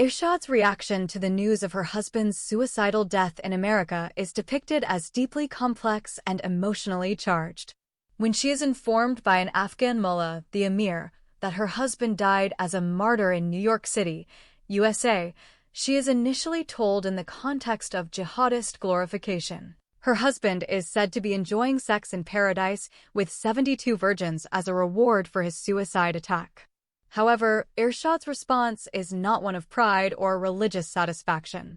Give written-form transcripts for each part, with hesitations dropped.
Irshad's reaction to the news of her husband's suicidal death in America is depicted as deeply complex and emotionally charged. When she is informed by an Afghan mullah, the emir, that her husband died as a martyr in New York City, USA, she is initially told in the context of jihadist glorification. Her husband is said to be enjoying sex in paradise with 72 virgins as a reward for his suicide attack. However, Irshad's response is not one of pride or religious satisfaction.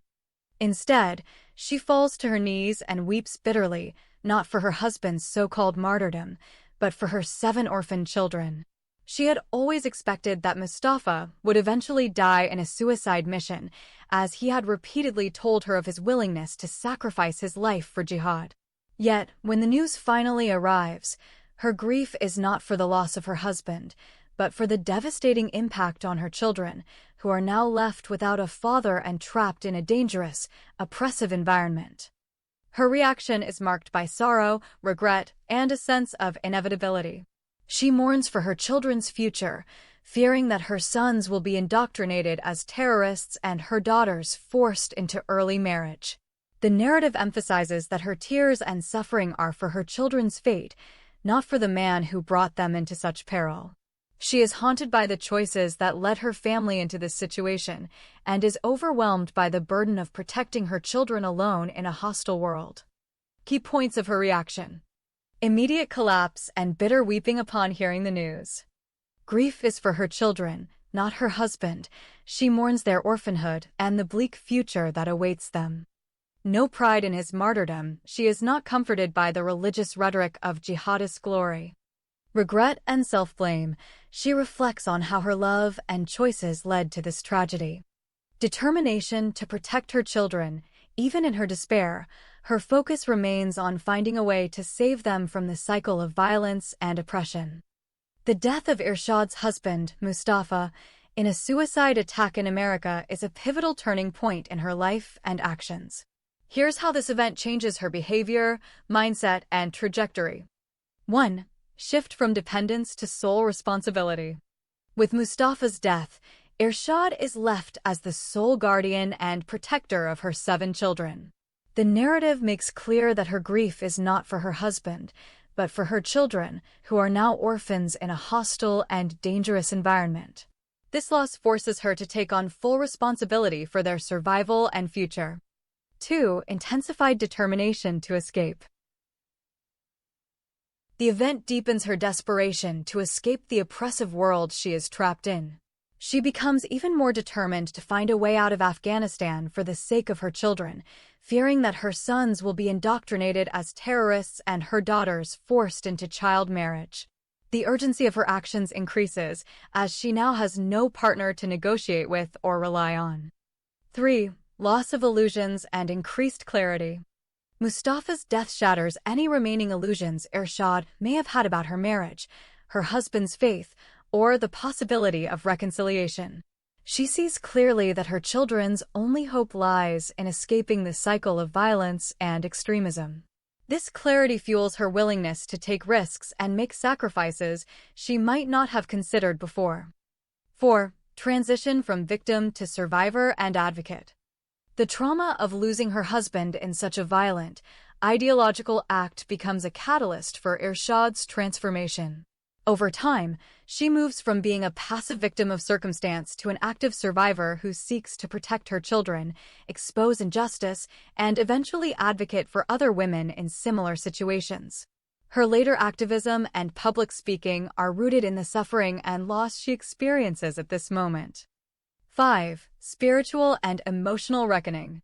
Instead, she falls to her knees and weeps bitterly, not for her husband's so-called martyrdom, but for her 7 orphaned children. She had always expected that Mustafa would eventually die in a suicide mission, as he had repeatedly told her of his willingness to sacrifice his life for jihad. Yet, when the news finally arrives, her grief is not for the loss of her husband, but for the devastating impact on her children, who are now left without a father and trapped in a dangerous, oppressive environment. Her reaction is marked by sorrow, regret, and a sense of inevitability. She mourns for her children's future, fearing that her sons will be indoctrinated as terrorists and her daughters forced into early marriage. The narrative emphasizes that her tears and suffering are for her children's fate, not for the man who brought them into such peril. She is haunted by the choices that led her family into this situation and is overwhelmed by the burden of protecting her children alone in a hostile world. Key points of her reaction: immediate collapse and bitter weeping upon hearing the news. Grief is for her children, not her husband. She mourns their orphanhood and the bleak future that awaits them. No pride in his martyrdom, she is not comforted by the religious rhetoric of jihadist glory. Regret and self-blame, she reflects on how her love and choices led to this tragedy. Determination to protect her children, even in her despair, her focus remains on finding a way to save them from the cycle of violence and oppression. The death of Irshad's husband, Mustafa, in a suicide attack in America is a pivotal turning point in her life and actions. Here's how this event changes her behavior, mindset, and trajectory. 1. Shift from dependence to sole responsibility. With Mustafa's death, Irshad is left as the sole guardian and protector of her 7 children. The narrative makes clear that her grief is not for her husband, but for her children, who are now orphans in a hostile and dangerous environment. This loss forces her to take on full responsibility for their survival and future. 2. Intensified determination to escape. The event deepens her desperation to escape the oppressive world she is trapped in. She becomes even more determined to find a way out of Afghanistan for the sake of her children, fearing that her sons will be indoctrinated as terrorists and her daughters forced into child marriage. The urgency of her actions increases, as she now has no partner to negotiate with or rely on. 3. Loss of illusions and increased clarity. Mustafa's death shatters any remaining illusions Irshad may have had about her marriage, her husband's faith, or the possibility of reconciliation. She sees clearly that her children's only hope lies in escaping the cycle of violence and extremism. This clarity fuels her willingness to take risks and make sacrifices she might not have considered before. 4. Transition from victim to survivor and advocate. The trauma of losing her husband in such a violent, ideological act becomes a catalyst for Irshad's transformation. Over time, she moves from being a passive victim of circumstance to an active survivor who seeks to protect her children, expose injustice, and eventually advocate for other women in similar situations. Her later activism and public speaking are rooted in the suffering and loss she experiences at this moment. 5. Spiritual and emotional reckoning.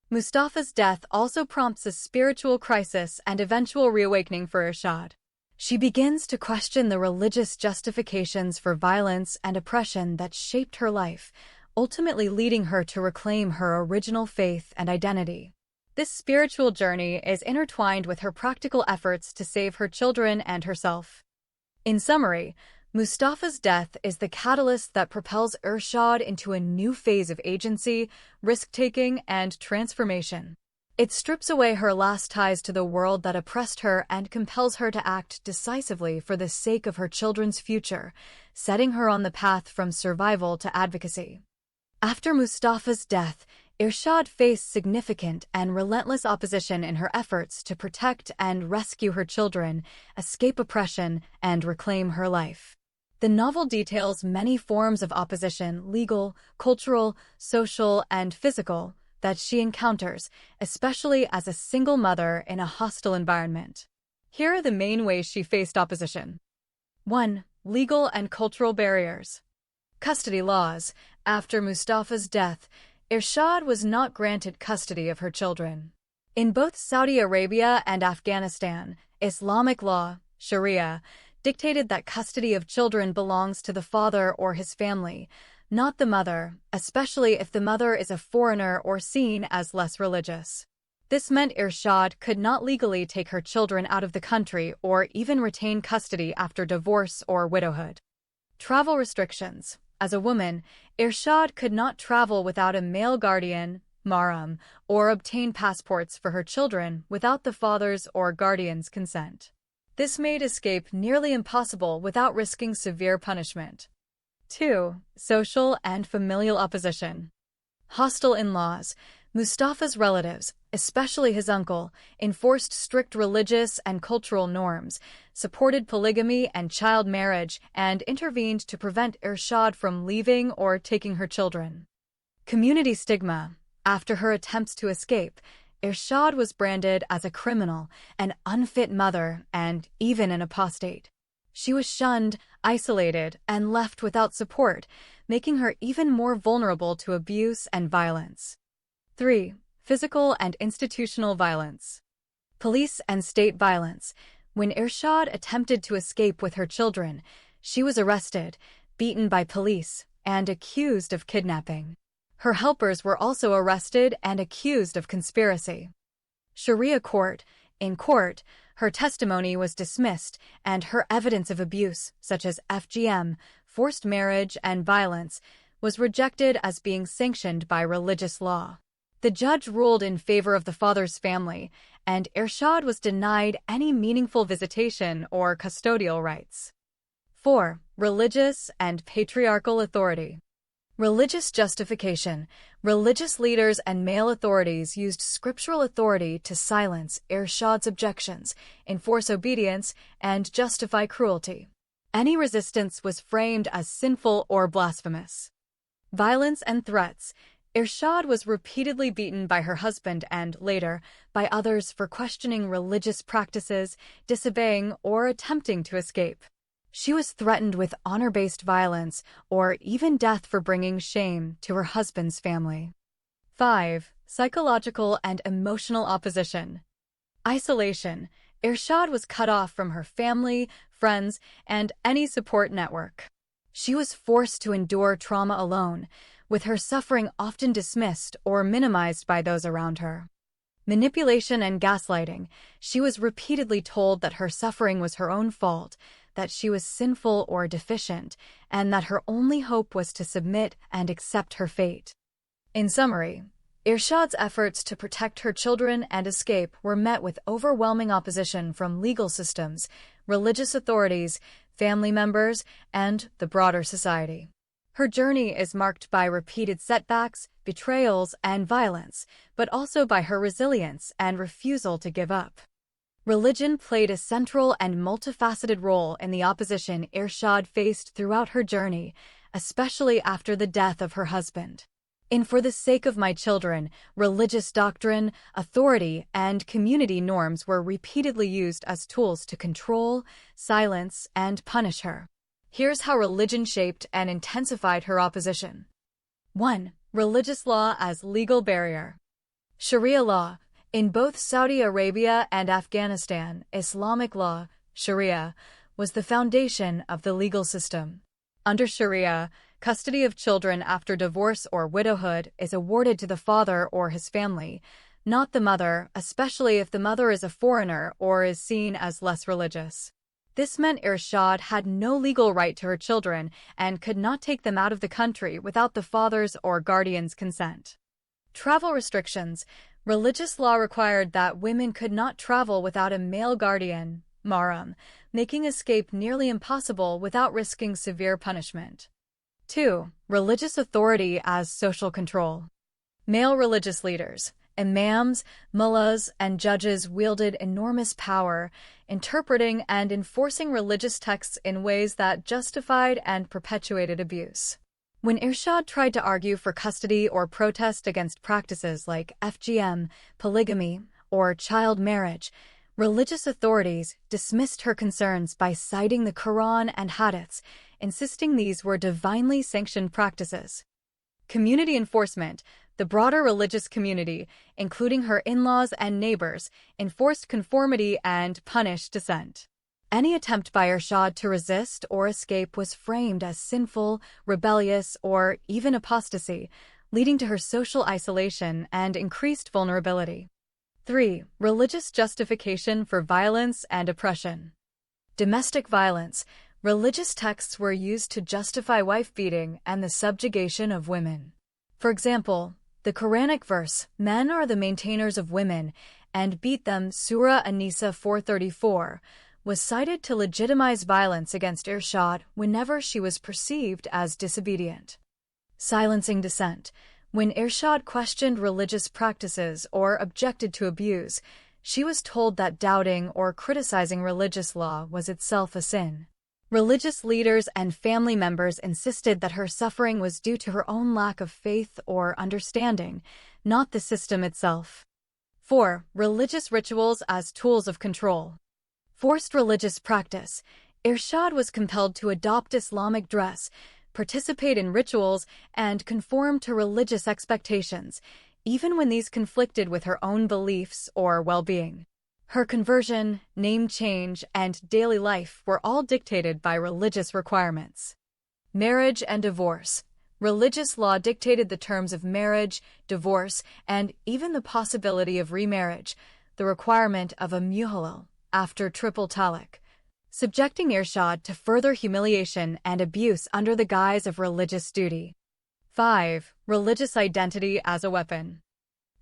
Mustafa's death also prompts a spiritual crisis and eventual reawakening for Irshad. She begins to question the religious justifications for violence and oppression that shaped her life, ultimately leading her to reclaim her original faith and identity. This spiritual journey is intertwined with her practical efforts to save her children and herself. In summary, Mustafa's death is the catalyst that propels Irshad into a new phase of agency, risk-taking, and transformation. It strips away her last ties to the world that oppressed her and compels her to act decisively for the sake of her children's future, setting her on the path from survival to advocacy. After Mustafa's death, Irshad faced significant and relentless opposition in her efforts to protect and rescue her children, escape oppression, and reclaim her life. The novel details many forms of opposition, legal, cultural, social, and physical, that she encounters, especially as a single mother in a hostile environment. Here are the main ways she faced opposition. 1. Legal and cultural barriers. Custody laws. After Mustafa's death, Irshad was not granted custody of her children. In both Saudi Arabia and Afghanistan, Islamic law, Sharia, dictated that custody of children belongs to the father or his family, not the mother, especially if the mother is a foreigner or seen as less religious. This meant Irshad could not legally take her children out of the country or even retain custody after divorce or widowhood. Travel restrictions. As a woman, Irshad could not travel without a male guardian, mahram, or obtain passports for her children without the father's or guardian's consent. This made escape nearly impossible without risking severe punishment. 2. Social and familial opposition. Hostile in-laws. Mustafa's relatives, especially his uncle, enforced strict religious and cultural norms, supported polygamy and child marriage, and intervened to prevent Irshad from leaving or taking her children. Community stigma. After her attempts to escape, Irshad was branded as a criminal, an unfit mother, and even an apostate. She was shunned, isolated, and left without support, making her even more vulnerable to abuse and violence. 3. Physical and institutional violence. Police and state violence. When Irshad attempted to escape with her children, she was arrested, beaten by police, and accused of kidnapping. Her helpers were also arrested and accused of conspiracy. Sharia court. In court, her testimony was dismissed, and her evidence of abuse, such as FGM, forced marriage, and violence, was rejected as being sanctioned by religious law. The judge ruled in favor of the father's family, and Irshad was denied any meaningful visitation or custodial rights. 4. Religious and patriarchal authority. Religious justification. Religious leaders and male authorities used scriptural authority to silence Irshad's objections, enforce obedience, and justify cruelty. Any resistance was framed as sinful or blasphemous. Violence and threats. Irshad was repeatedly beaten by her husband and, later, by others for questioning religious practices, disobeying, or attempting to escape. She was threatened with honor-based violence or even death for bringing shame to her husband's family. 5. Psychological and emotional opposition. Isolation. Irshad was cut off from her family, friends, and any support network. She was forced to endure trauma alone, with her suffering often dismissed or minimized by those around her. Manipulation and gaslighting. She was repeatedly told that her suffering was her own fault, that she was sinful or deficient, and that her only hope was to submit and accept her fate. In summary, Irshad's efforts to protect her children and escape were met with overwhelming opposition from legal systems, religious authorities, family members, and the broader society. Her journey is marked by repeated setbacks, betrayals, and violence, but also by her resilience and refusal to give up. Religion played a central and multifaceted role in the opposition Irshad faced throughout her journey, especially after the death of her husband. In For the Sake of My Children, religious doctrine, authority, and community norms were repeatedly used as tools to control, silence, and punish her. Here's how religion shaped and intensified her opposition. 1. Religious law as legal barrier. Sharia law. In both Saudi Arabia and Afghanistan, Islamic law, Sharia, was the foundation of the legal system. Under Sharia, custody of children after divorce or widowhood is awarded to the father or his family, not the mother, especially if the mother is a foreigner or is seen as less religious. This meant Irshad had no legal right to her children and could not take them out of the country without the father's or guardian's consent. Travel restrictions. Religious law required that women could not travel without a male guardian, mahram, making escape nearly impossible without risking severe punishment. 2. Religious authority as social control. Male religious leaders, imams, mullahs, and judges wielded enormous power, interpreting and enforcing religious texts in ways that justified and perpetuated abuse. When Irshad tried to argue for custody or protest against practices like FGM, polygamy, or child marriage, religious authorities dismissed her concerns by citing the Quran and Hadiths, insisting these were divinely sanctioned practices. Community enforcement. The broader religious community, including her in-laws and neighbors, enforced conformity and punished dissent. Any attempt by Irshad to resist or escape was framed as sinful, rebellious, or even apostasy, leading to her social isolation and increased vulnerability. 3. Religious justification for violence and oppression. Domestic violence. Religious texts were used to justify wife-beating and the subjugation of women. For example, the Quranic verse, "Men are the maintainers of women, and beat them," Surah An-Nisa 4:34, was cited to legitimize violence against Irshad whenever she was perceived as disobedient. Silencing dissent. When Irshad questioned religious practices or objected to abuse, she was told that doubting or criticizing religious law was itself a sin. Religious leaders and family members insisted that her suffering was due to her own lack of faith or understanding, not the system itself. 4. Religious rituals as tools of control. Forced religious practice. Irshad was compelled to adopt Islamic dress, participate in rituals, and conform to religious expectations, even when these conflicted with her own beliefs or well-being. Her conversion, name change, and daily life were all dictated by religious requirements. Marriage and divorce. Religious law dictated the terms of marriage, divorce, and even the possibility of remarriage, the requirement of a muhalal after triple talaq, subjecting Irshad to further humiliation and abuse under the guise of religious duty. 5. Religious identity as a weapon.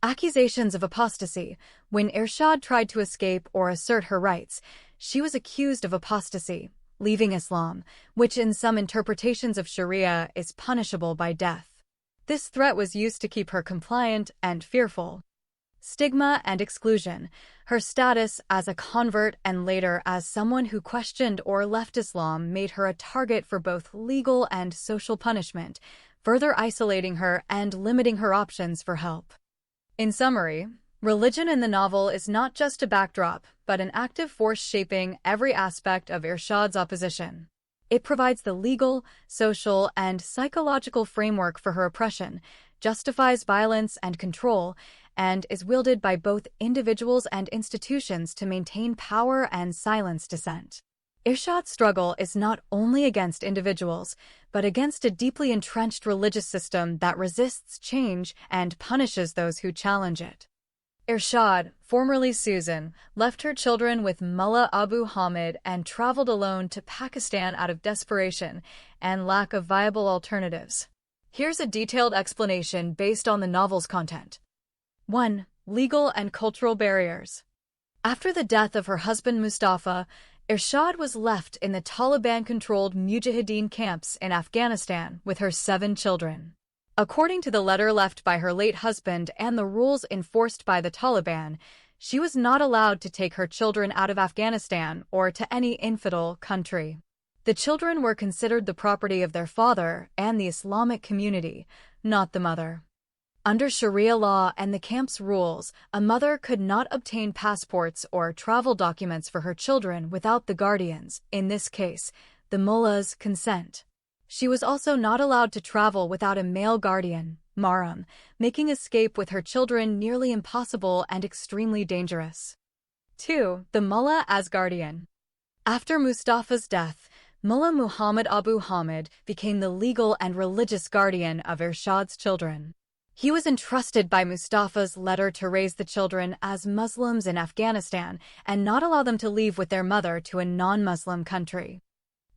Accusations of apostasy. When Irshad tried to escape or assert her rights, she was accused of apostasy, leaving Islam, which in some interpretations of Sharia is punishable by death. This threat was used to keep her compliant and fearful. Stigma and exclusion. Her status as a convert and later as someone who questioned or left Islam made her a target for both legal and social punishment, further isolating her and limiting her options for help. In summary, religion in the novel is not just a backdrop, but an active force shaping every aspect of Irshad's opposition. It provides the legal, social, and psychological framework for her oppression, justifies violence and control, and is wielded by both individuals and institutions to maintain power and silence dissent. Irshad's struggle is not only against individuals, but against a deeply entrenched religious system that resists change and punishes those who challenge it. Irshad, formerly Susan, left her children with Mullah Abu Hamid and traveled alone to Pakistan out of desperation and lack of viable alternatives. Here's a detailed explanation based on the novel's content. 1. Legal and cultural barriers. After the death of her husband Mustafa, Irshad was left in the Taliban-controlled Mujahideen camps in Afghanistan with her 7 children. According to the letter left by her late husband and the rules enforced by the Taliban, she was not allowed to take her children out of Afghanistan or to any infidel country. The children were considered the property of their father and the Islamic community, not the mother. Under Sharia law and the camp's rules, a mother could not obtain passports or travel documents for her children without the guardians, in this case, the mullah's, consent. She was also not allowed to travel without a male guardian, mahram, making escape with her children nearly impossible and extremely dangerous. 2. The mullah as guardian. After Mustafa's death, Mullah Muhammad Abu Hamid became the legal and religious guardian of Irshad's children. He was entrusted by Mustafa's letter to raise the children as Muslims in Afghanistan and not allow them to leave with their mother to a non-Muslim country.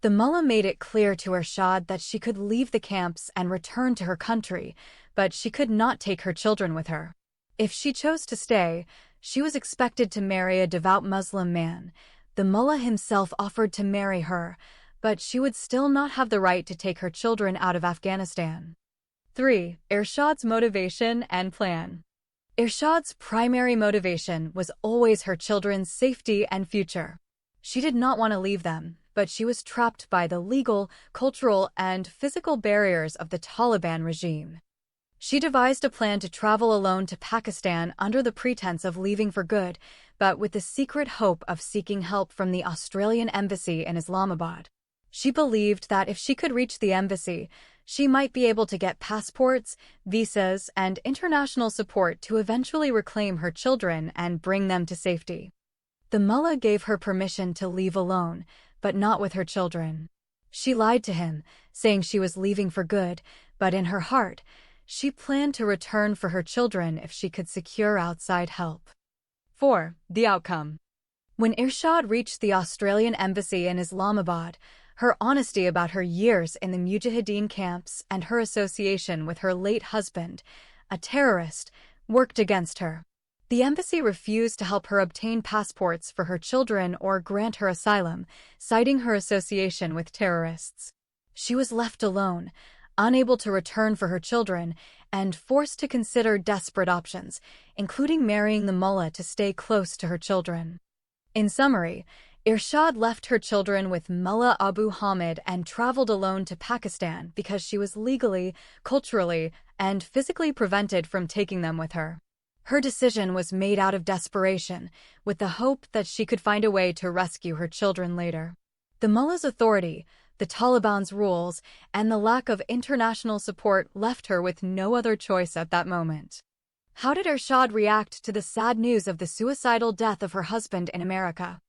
The mullah made it clear to Irshad that she could leave the camps and return to her country, but she could not take her children with her. If she chose to stay, she was expected to marry a devout Muslim man. The mullah himself offered to marry her, but she would still not have the right to take her children out of Afghanistan. 3. Irshad's motivation and plan. Irshad's primary motivation was always her children's safety and future. She did not want to leave them, but she was trapped by the legal, cultural, and physical barriers of the Taliban regime. She devised a plan to travel alone to Pakistan under the pretense of leaving for good, but with the secret hope of seeking help from the Australian embassy in Islamabad. She believed that if she could reach the embassy, she might be able to get passports, visas, and international support to eventually reclaim her children and bring them to safety. The mullah gave her permission to leave alone, but not with her children. She lied to him, saying she was leaving for good, but in her heart, she planned to return for her children if she could secure outside help. 4. The outcome. When Irshad reached the Australian embassy in Islamabad, her honesty about her years in the Mujahideen camps and her association with her late husband, a terrorist, worked against her. The embassy refused to help her obtain passports for her children or grant her asylum, citing her association with terrorists. She was left alone, unable to return for her children, and forced to consider desperate options, including marrying the mullah to stay close to her children. In summary, Irshad left her children with Mullah Abu Hamid and traveled alone to Pakistan because she was legally, culturally, and physically prevented from taking them with her. Her decision was made out of desperation, with the hope that she could find a way to rescue her children later. The mullah's authority, the Taliban's rules, and the lack of international support left her with no other choice at that moment. How did Irshad react to the sad news of the suicidal death of her husband in America?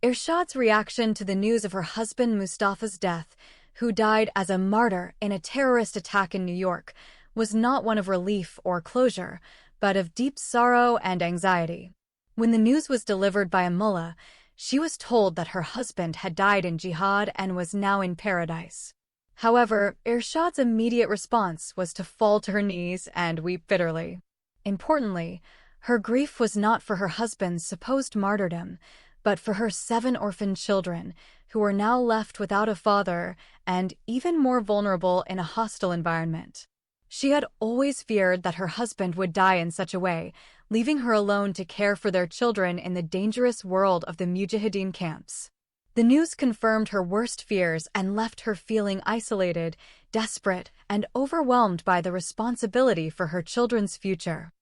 Irshad's reaction to the news of her husband Mustafa's death, who died as a martyr in a terrorist attack in New York, was not one of relief or closure, but of deep sorrow and anxiety. When the news was delivered by a mullah, she was told that her husband had died in jihad and was now in paradise. However, Irshad's immediate response was to fall to her knees and weep bitterly. Importantly, her grief was not for her husband's supposed martyrdom, but for her 7 orphaned children, who were now left without a father and even more vulnerable in a hostile environment. She had always feared that her husband would die in such a way, leaving her alone to care for their children in the dangerous world of the Mujahideen camps. The news confirmed her worst fears and left her feeling isolated, desperate, and overwhelmed by the responsibility for her children's future.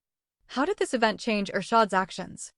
How did this event change Irshad's actions?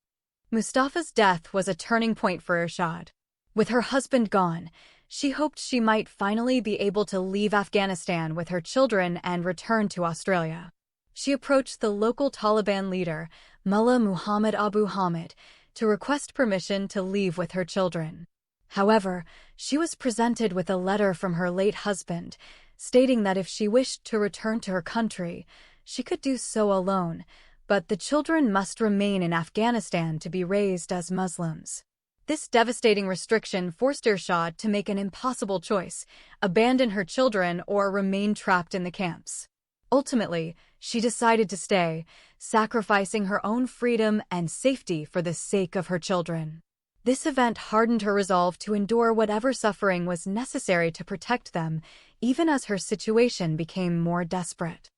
Mustafa's death was a turning point for Irshad. With her husband gone, she hoped she might finally be able to leave Afghanistan with her children and return to Australia. She approached the local Taliban leader, Mullah Muhammad Abu Hamid, to request permission to leave with her children. However, she was presented with a letter from her late husband, stating that if she wished to return to her country, she could do so alone, but the children must remain in Afghanistan to be raised as Muslims. This devastating restriction forced Irshad to make an impossible choice: abandon her children or remain trapped in the camps. Ultimately, she decided to stay, sacrificing her own freedom and safety for the sake of her children. This event hardened her resolve to endure whatever suffering was necessary to protect them, even as her situation became more desperate.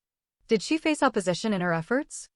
Did she face opposition in her efforts?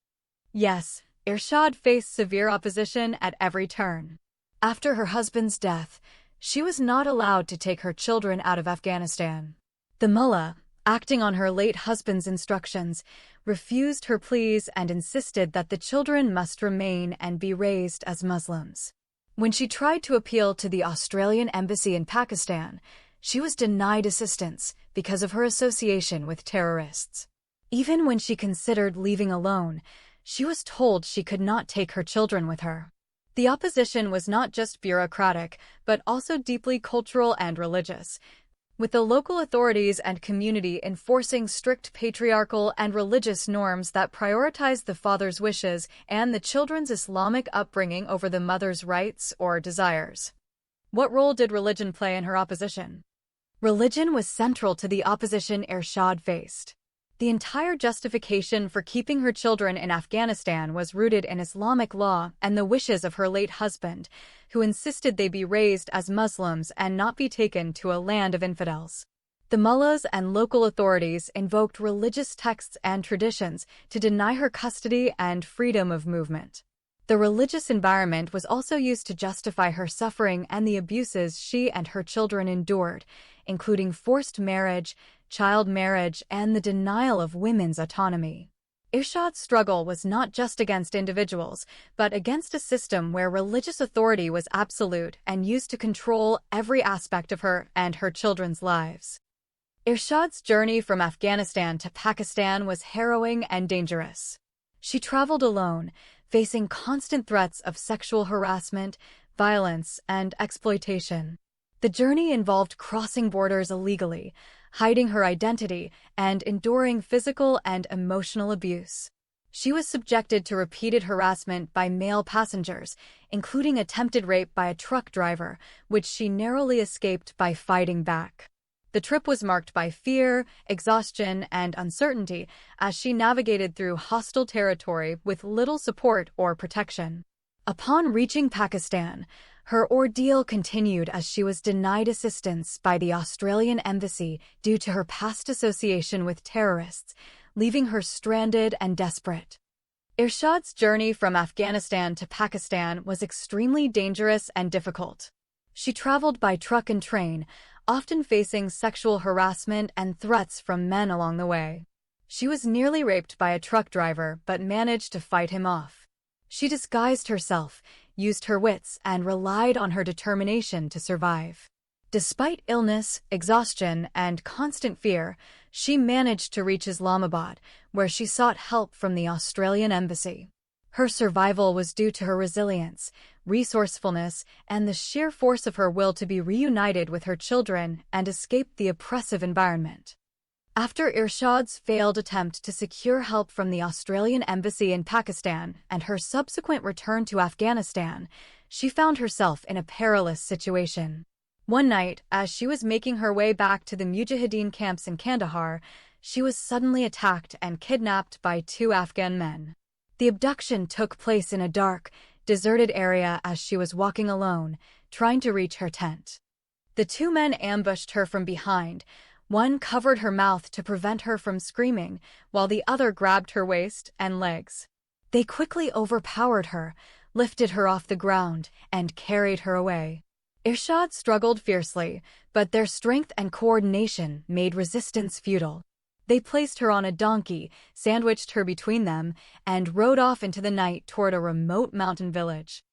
Yes, Irshad faced severe opposition at every turn. After her husband's death, she was not allowed to take her children out of Afghanistan. The mullah, acting on her late husband's instructions, refused her pleas and insisted that the children must remain and be raised as Muslims. When she tried to appeal to the Australian embassy in Pakistan, she was denied assistance because of her association with terrorists. Even when she considered leaving alone, she was told she could not take her children with her. The opposition was not just bureaucratic, but also deeply cultural and religious, with the local authorities and community enforcing strict patriarchal and religious norms that prioritized the father's wishes and the children's Islamic upbringing over the mother's rights or desires. What role did religion play in her opposition? Religion was central to the opposition Irshad faced. The entire justification for keeping her children in Afghanistan was rooted in Islamic law and the wishes of her late husband, who insisted they be raised as Muslims and not be taken to a land of infidels. The mullahs and local authorities invoked religious texts and traditions to deny her custody and freedom of movement. The religious environment was also used to justify her suffering and the abuses she and her children endured, including forced marriage, child marriage, and the denial of women's autonomy. Irshad's struggle was not just against individuals, but against a system where religious authority was absolute and used to control every aspect of her and her children's lives. Irshad's journey from Afghanistan to Pakistan was harrowing and dangerous. She traveled alone, facing constant threats of sexual harassment, violence, and exploitation. The journey involved crossing borders illegally, hiding her identity, and enduring physical and emotional abuse. She was subjected to repeated harassment by male passengers, including attempted rape by a truck driver, which she narrowly escaped by fighting back. The trip was marked by fear, exhaustion, and uncertainty as she navigated through hostile territory with little support or protection. Upon reaching Pakistan, her ordeal continued as she was denied assistance by the Australian embassy due to her past association with terrorists, leaving her stranded and desperate. Irshad's journey from Afghanistan to Pakistan was extremely dangerous and difficult. She traveled by truck and train, often facing sexual harassment and threats from men along the way. She was nearly raped by a truck driver but managed to fight him off. She disguised herself, used her wits, and relied on her determination to survive. Despite illness, exhaustion, and constant fear, she managed to reach Islamabad, where she sought help from the Australian embassy. Her survival was due to her resilience, resourcefulness, and the sheer force of her will to be reunited with her children and escape the oppressive environment. After Irshad's failed attempt to secure help from the Australian embassy in Pakistan and her subsequent return to Afghanistan, she found herself in a perilous situation. One night, as she was making her way back to the Mujahideen camps in Kandahar, she was suddenly attacked and kidnapped by two Afghan men. The abduction took place in a dark, deserted area as she was walking alone, trying to reach her tent. The two men ambushed her from behind. One covered her mouth to prevent her from screaming, while the other grabbed her waist and legs. They quickly overpowered her, lifted her off the ground, and carried her away. Irshad struggled fiercely, but their strength and coordination made resistance futile. They placed her on a donkey, sandwiched her between them, and rode off into the night toward a remote mountain village.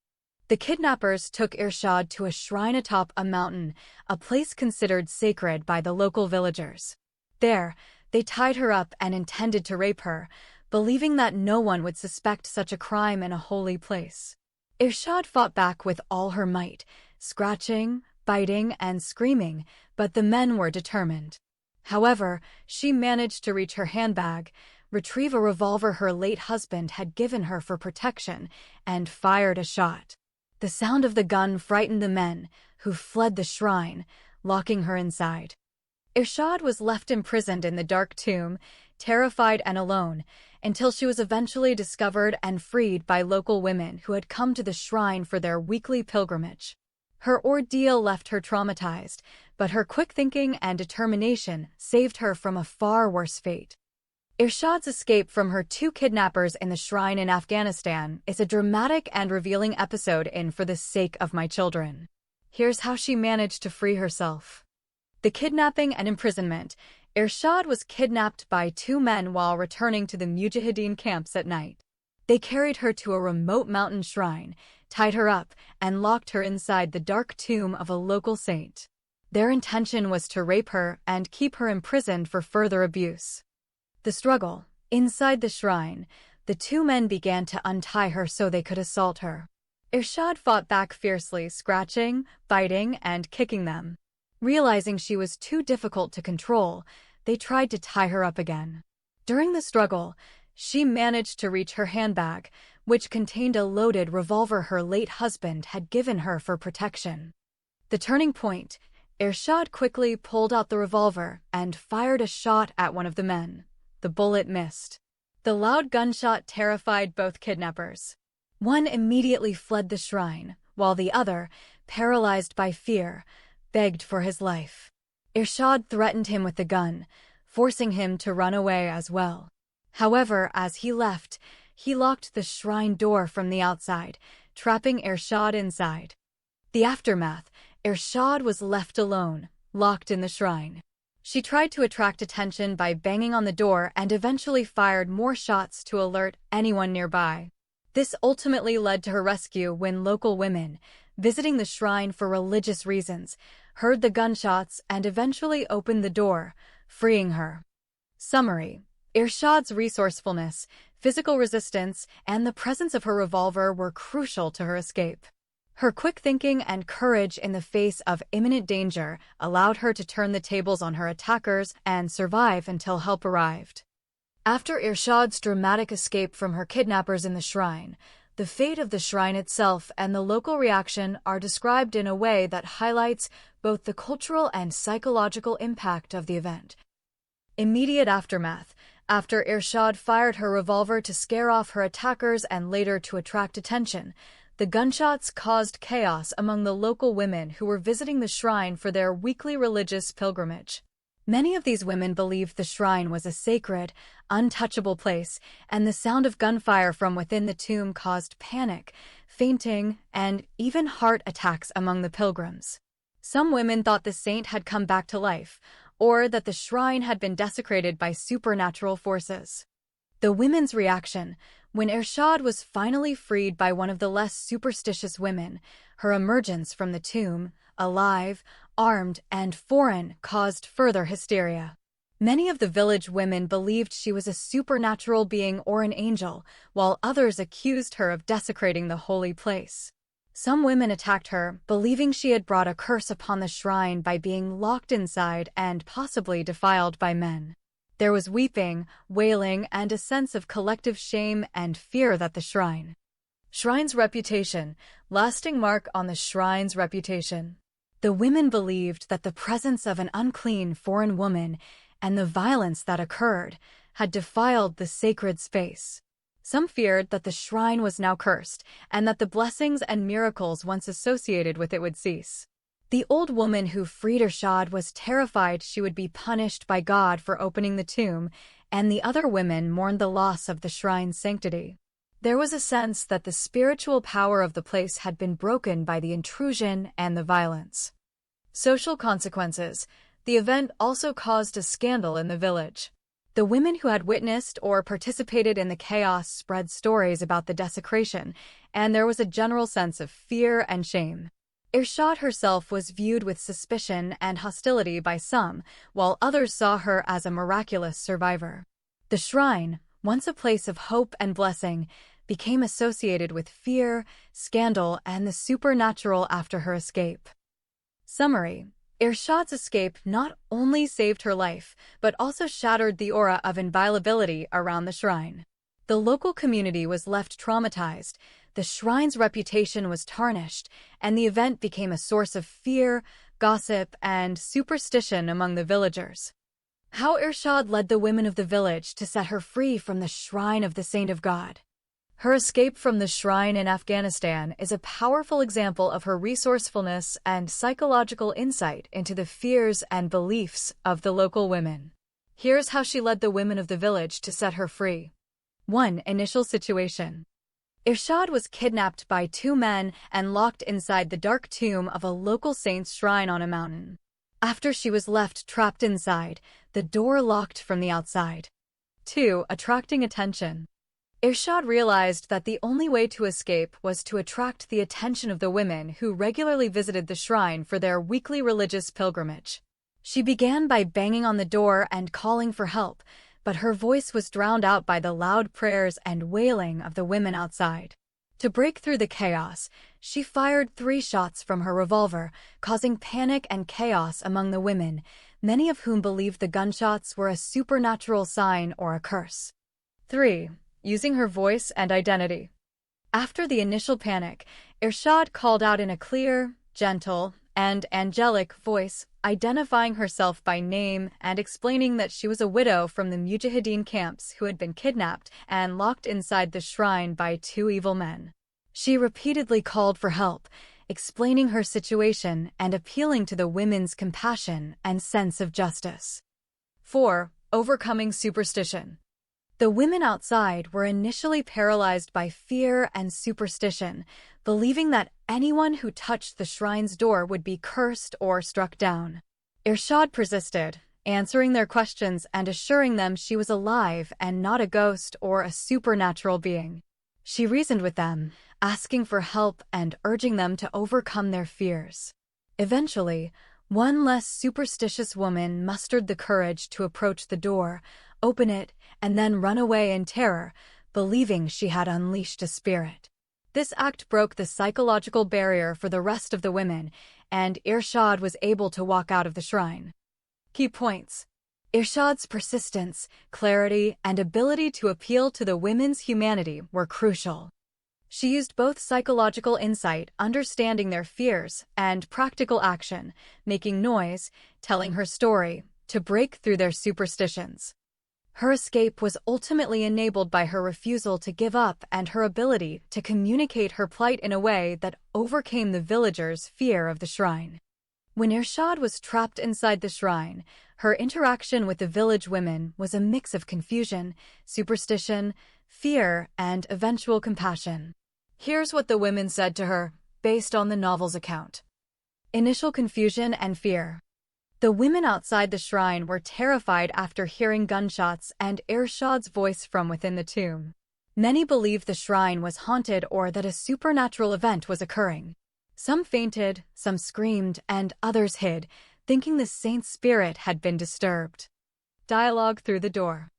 The kidnappers took Irshad to a shrine atop a mountain, a place considered sacred by the local villagers. There, they tied her up and intended to rape her, believing that no one would suspect such a crime in a holy place. Irshad fought back with all her might, scratching, biting, and screaming, but the men were determined. However, she managed to reach her handbag, retrieve a revolver her late husband had given her for protection, and fired a shot. The sound of the gun frightened the men, who fled the shrine, locking her inside. Irshad was left imprisoned in the dark tomb, terrified and alone, until she was eventually discovered and freed by local women who had come to the shrine for their weekly pilgrimage. Her ordeal left her traumatized, but her quick thinking and determination saved her from a far worse fate. Irshad's escape from her two kidnappers in the shrine in Afghanistan is a dramatic and revealing episode in For the Sake of My Children. Here's how she managed to free herself. The kidnapping and imprisonment. Irshad was kidnapped by two men while returning to the Mujahideen camps at night. They carried her to a remote mountain shrine, tied her up, and locked her inside the dark tomb of a local saint. Their intention was to rape her and keep her imprisoned for further abuse. The struggle. Inside the shrine, the two men began to untie her so they could assault her. Irshad fought back fiercely, scratching, biting, and kicking them. Realizing she was too difficult to control, they tried to tie her up again. During the struggle, she managed to reach her handbag, which contained a loaded revolver her late husband had given her for protection. The turning point. Irshad quickly pulled out the revolver and fired a shot at one of the men. the bullet missed. The loud gunshot terrified both kidnappers. One immediately fled the shrine, while the other, paralyzed by fear, begged for his life. Irshad threatened him with the gun, forcing him to run away as well. However, as he left, he locked the shrine door from the outside, trapping Irshad inside. The aftermath, Irshad was left alone, locked in the shrine. She tried to attract attention by banging on the door and eventually fired more shots to alert anyone nearby. This ultimately led to her rescue when local women, visiting the shrine for religious reasons, heard the gunshots and eventually opened the door, freeing her. Summary: Irshad's resourcefulness, physical resistance, and the presence of her revolver were crucial to her escape. Her quick thinking and courage in the face of imminent danger allowed her to turn the tables on her attackers and survive until help arrived. After Irshad's dramatic escape from her kidnappers in the shrine, the fate of the shrine itself and the local reaction are described in a way that highlights both the cultural and psychological impact of the event. Immediate aftermath: after Irshad fired her revolver to scare off her attackers and later to attract attention, the gunshots caused chaos among the local women who were visiting the shrine for their weekly religious pilgrimage. Many of these women believed the shrine was a sacred, untouchable place, and the sound of gunfire from within the tomb caused panic, fainting, and even heart attacks among the pilgrims. Some women thought the saint had come back to life, or that the shrine had been desecrated by supernatural forces. The women's reaction: when Irshad was finally freed by one of the less superstitious women, her emergence from the tomb, alive, armed, and foreign, caused further hysteria. Many of the village women believed she was a supernatural being or an angel, while others accused her of desecrating the holy place. Some women attacked her, believing she had brought a curse upon the shrine by being locked inside and possibly defiled by men. There was weeping, wailing, and a sense of collective shame and fear that the shrine's reputation, lasting mark on the shrine's reputation. The women believed that the presence of an unclean foreign woman and the violence that occurred had defiled the sacred space. Some feared that the shrine was now cursed and that the blessings and miracles once associated with it would cease. The old woman who freed Irshad was terrified she would be punished by God for opening the tomb, and the other women mourned the loss of the shrine's sanctity. There was a sense that the spiritual power of the place had been broken by the intrusion and the violence. Social consequences: the event also caused a scandal in the village. The women who had witnessed or participated in the chaos spread stories about the desecration, and there was a general sense of fear and shame. Irshad herself was viewed with suspicion and hostility by some, while others saw her as a miraculous survivor. The shrine, once a place of hope and blessing, became associated with fear, scandal, and the supernatural after her escape. Summary: Irshad's escape not only saved her life, but also shattered the aura of inviolability around the shrine. The local community was left traumatized, the shrine's reputation was tarnished, and the event became a source of fear, gossip, and superstition among the villagers. How Irshad led the women of the village to set her free from the shrine of the Saint of God. Her escape from the shrine in Afghanistan is a powerful example of her resourcefulness and psychological insight into the fears and beliefs of the local women. Here's how she led the women of the village to set her free. 1. Initial situation. Irshad was kidnapped by two men and locked inside the dark tomb of a local saint's shrine on a mountain. After she was left trapped inside, the door locked from the outside. 2. Attracting attention. Irshad realized that the only way to escape was to attract the attention of the women who regularly visited the shrine for their weekly religious pilgrimage. She began by banging on the door and calling for help, but her voice was drowned out by the loud prayers and wailing of the women outside. To break through the chaos, she fired 3 shots from her revolver, causing panic and chaos among the women, many of whom believed the gunshots were a supernatural sign or a curse. 3. Using her voice and identity. After the initial panic, Irshad called out in a clear, gentle, and angelic voice, identifying herself by name and explaining that she was a widow from the Mujahideen camps who had been kidnapped and locked inside the shrine by two evil men. She repeatedly called for help, explaining her situation and appealing to the women's compassion and sense of justice. 4. Overcoming superstition. The women outside were initially paralyzed by fear and superstition, believing that anyone who touched the shrine's door would be cursed or struck down. Irshad persisted, answering their questions and assuring them she was alive and not a ghost or a supernatural being. She reasoned with them, asking for help and urging them to overcome their fears. Eventually, one less superstitious woman mustered the courage to approach the door, open it, and then run away in terror, believing she had unleashed a spirit. This act broke the psychological barrier for the rest of the women, and Irshad was able to walk out of the shrine. Key points. Irshad's persistence, clarity, and ability to appeal to the women's humanity were crucial. She used both psychological insight, understanding their fears, and practical action, making noise, telling her story, to break through their superstitions. Her escape was ultimately enabled by her refusal to give up and her ability to communicate her plight in a way that overcame the villagers' fear of the shrine. When Irshad was trapped inside the shrine, her interaction with the village women was a mix of confusion, superstition, fear, and eventual compassion. Here's what the women said to her, based on the novel's account. Initial confusion and fear. The women outside the shrine were terrified after hearing gunshots and Irshad's voice from within the tomb. Many believed the shrine was haunted or that a supernatural event was occurring. Some fainted, some screamed, and others hid, thinking the saint's spirit had been disturbed. Dialogue through the door.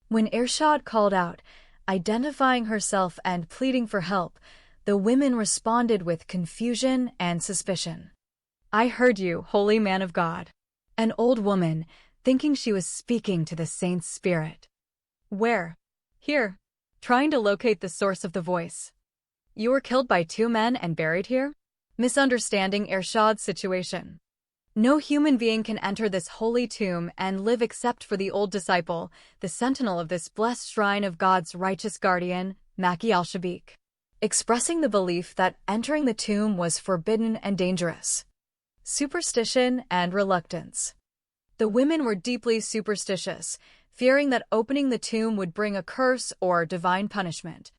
When Irshad called out, identifying herself and pleading for help, the women responded with confusion and suspicion. "I heard you, holy man of God." An old woman, thinking she was speaking to the saint's spirit. "Where?" "Here." Trying to locate the source of the voice. "You were killed by two men and buried here?" Misunderstanding Irshad's situation. No human being can enter this holy tomb and live except for the old disciple, the sentinel of this blessed shrine of God's righteous guardian, Maki al-Shabik. Expressing the belief that entering the tomb was forbidden and dangerous. Superstition and reluctance. The women were deeply superstitious, fearing that opening the tomb would bring a curse or divine punishment.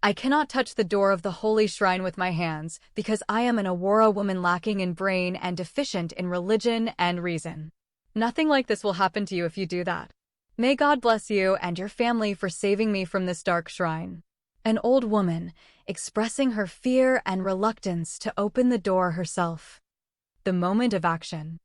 "I cannot touch the door of the holy shrine with my hands because I am an Awara woman lacking in brain and deficient in religion and reason. Nothing like this will happen to you if you do that. May God bless you and your family for saving me from this dark shrine." An old woman, expressing her fear and reluctance to open the door herself. The moment of action.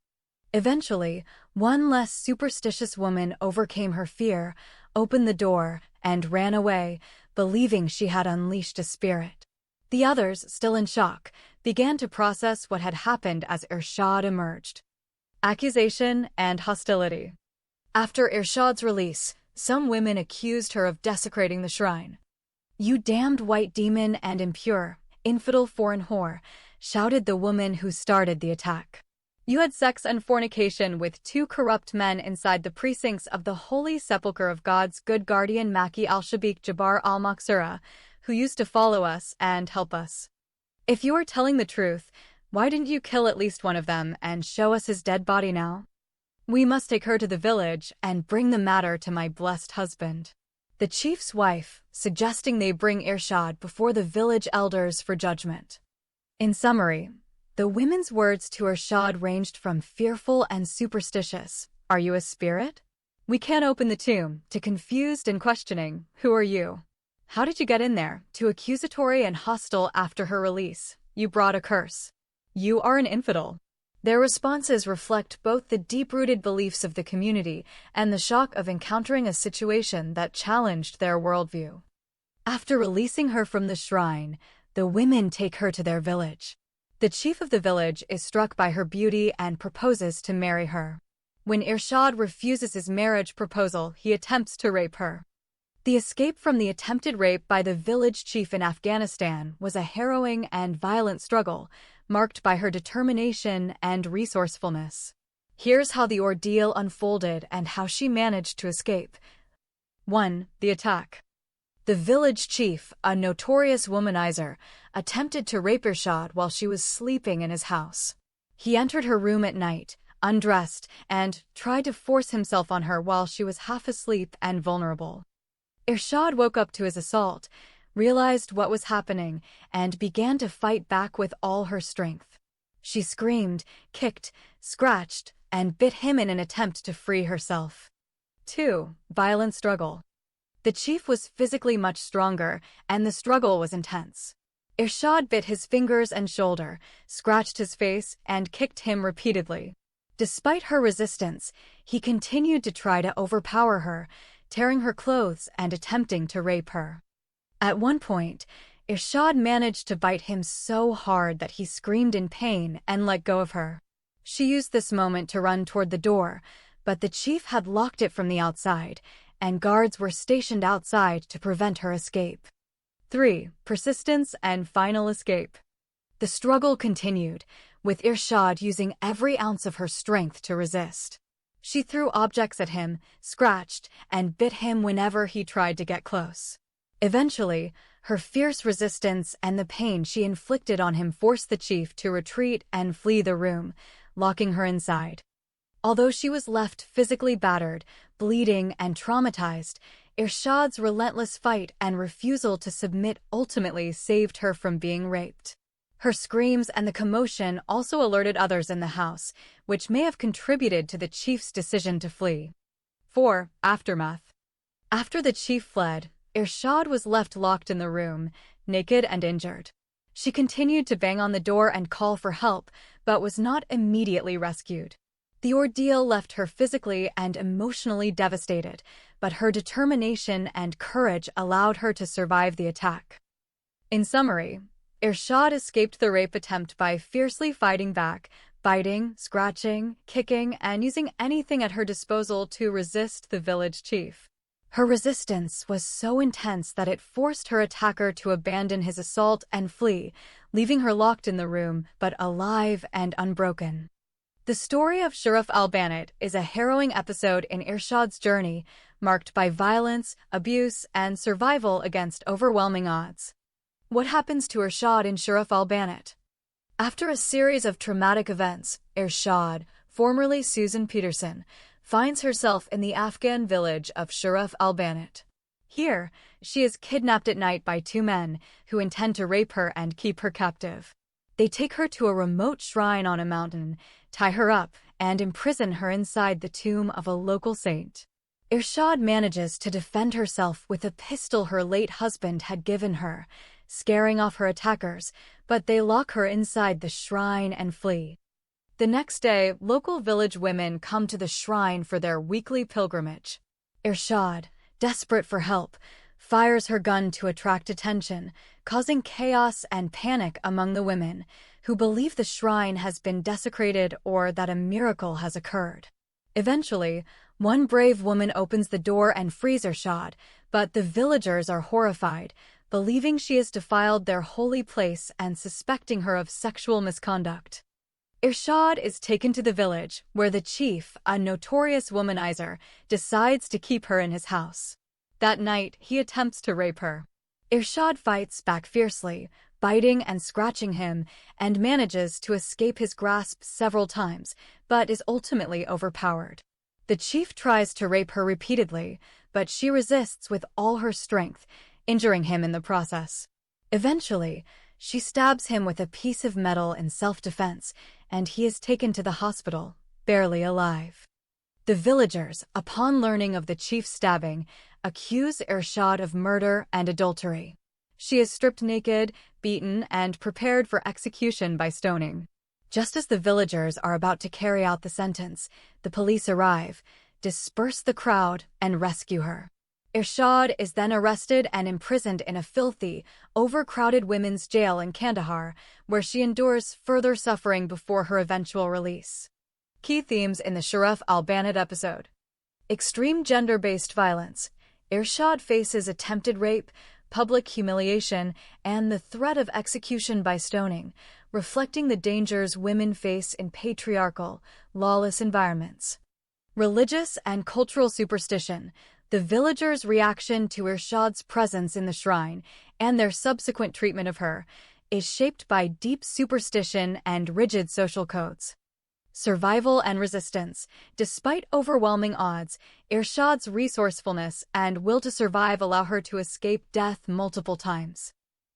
Eventually, one less superstitious woman overcame her fear, opened the door, and ran away, believing she had unleashed a spirit. The others, still in shock, began to process what had happened as Irshad emerged. Accusation and hostility. After Irshad's release, some women accused her of desecrating the shrine. "You damned white demon and impure, infidel foreign whore," shouted the woman who started the attack. "You had sex and fornication with two corrupt men inside the precincts of the holy sepulchre of God's good guardian Maki al-Shabik Jabbar al-Maksura, who used to follow us and help us. If you are telling the truth, why didn't you kill at least one of them and show us his dead body now? We must take her to the village and bring the matter to my blessed husband." The chief's wife, suggesting they bring Irshad before the village elders for judgment. In summary, the women's words to Irshad ranged from fearful and superstitious, "Are you a spirit? We can't open the tomb," to confused and questioning, "Who are you? How did you get in there?" to accusatory and hostile after her release, "You brought a curse. You are an infidel." Their responses reflect both the deep-rooted beliefs of the community and the shock of encountering a situation that challenged their worldview. After releasing her from the shrine, the women take her to their village. The chief of the village is struck by her beauty and proposes to marry her. When Irshad refuses his marriage proposal, he attempts to rape her. The escape from the attempted rape by the village chief in Afghanistan was a harrowing and violent struggle, marked by her determination and resourcefulness. Here's how the ordeal unfolded and how she managed to escape. 1. The attack. The village chief, a notorious womanizer, attempted to rape Irshad while she was sleeping in his house. He entered her room at night, undressed, and tried to force himself on her while she was half asleep and vulnerable. Irshad woke up to his assault, realized what was happening, and began to fight back with all her strength. She screamed, kicked, scratched, and bit him in an attempt to free herself. 2. Violent struggle. The chief was physically much stronger, and the struggle was intense. Irshad bit his fingers and shoulder, scratched his face, and kicked him repeatedly. Despite her resistance, he continued to try to overpower her, tearing her clothes and attempting to rape her. At one point, Irshad managed to bite him so hard that he screamed in pain and let go of her. She used this moment to run toward the door, but the chief had locked it from the outside, and guards were stationed outside to prevent her escape. 3. Persistence and final escape. The struggle continued, with Irshad using every ounce of her strength to resist. She threw objects at him, scratched, and bit him whenever he tried to get close. Eventually, her fierce resistance and the pain she inflicted on him forced the chief to retreat and flee the room, locking her inside. Although she was left physically battered, bleeding, and traumatized, Irshad's relentless fight and refusal to submit ultimately saved her from being raped. Her screams and the commotion also alerted others in the house, which may have contributed to the chief's decision to flee. 4. Aftermath. After the chief fled, Irshad was left locked in the room, naked and injured. She continued to bang on the door and call for help, but was not immediately rescued. The ordeal left her physically and emotionally devastated, but her determination and courage allowed her to survive the attack. In summary, Irshad escaped the rape attempt by fiercely fighting back, biting, scratching, kicking, and using anything at her disposal to resist the village chief. Her resistance was so intense that it forced her attacker to abandon his assault and flee, leaving her locked in the room, but alive and unbroken. The story of Sharaf Al-Banat is a harrowing episode in Irshad's journey, marked by violence, abuse, and survival against overwhelming odds. What happens to Irshad in Sharaf Al-Banat? After a series of traumatic events, Irshad, formerly Susan Peterson, finds herself in the Afghan village of Sharaf Al-Banat. Here, she is kidnapped at night by two men who intend to rape her and keep her captive. They take her to a remote shrine on a mountain, tie her up, and imprison her inside the tomb of a local saint. Irshad manages to defend herself with a pistol her late husband had given her, scaring off her attackers, but they lock her inside the shrine and flee. The next day, local village women come to the shrine for their weekly pilgrimage. Irshad, desperate for help, fires her gun to attract attention, causing chaos and panic among the women, who believe the shrine has been desecrated or that a miracle has occurred. Eventually, one brave woman opens the door and frees Irshad, but the villagers are horrified, believing she has defiled their holy place and suspecting her of sexual misconduct. Irshad is taken to the village, where the chief, a notorious womanizer, decides to keep her in his house. That night, he attempts to rape her. Irshad fights back fiercely, biting and scratching him, and manages to escape his grasp several times, but is ultimately overpowered. The chief tries to rape her repeatedly, but she resists with all her strength, injuring him in the process. Eventually, she stabs him with a piece of metal in self-defense, and he is taken to the hospital, barely alive. The villagers, upon learning of the chief's stabbing, accuse Irshad of murder and adultery. She is stripped naked, beaten, and prepared for execution by stoning. Just as the villagers are about to carry out the sentence, the police arrive, disperse the crowd, and rescue her. Irshad is then arrested and imprisoned in a filthy, overcrowded women's jail in Kandahar, where she endures further suffering before her eventual release. Key themes in the Sharaf Al-Banat episode. Extreme gender-based violence. Irshad faces attempted rape, public humiliation and the threat of execution by stoning, reflecting the dangers women face in patriarchal, lawless environments. Religious and cultural superstition. The villagers' reaction to Irshad's presence in the shrine and their subsequent treatment of her is shaped by deep superstition and rigid social codes. Survival and resistance. Despite overwhelming odds, Irshad's resourcefulness and will to survive allow her to escape death multiple times.